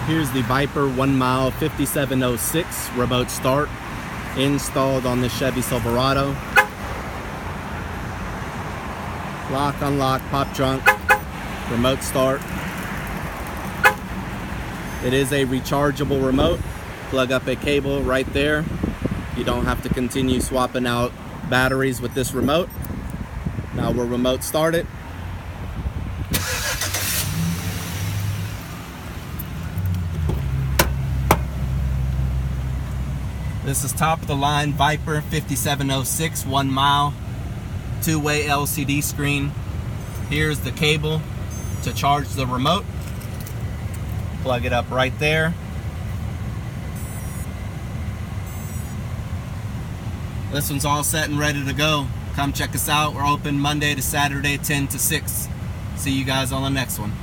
Here's the Viper 1 mile 5706 remote start installed on the Chevy Silverado. Lock, unlock, pop trunk, remote start. It is a rechargeable remote. Plug up a cable right there. You don't have to continue swapping out batteries with this remote. Now we'll remote start it. This is top of the line Viper 5706 1 mile, two-way LCD screen. Here's the cable to charge the remote. Plug it up right there. This one's all set and ready to go. Come check us out. We're open Monday to Saturday 10 to 6. See you guys on the next one.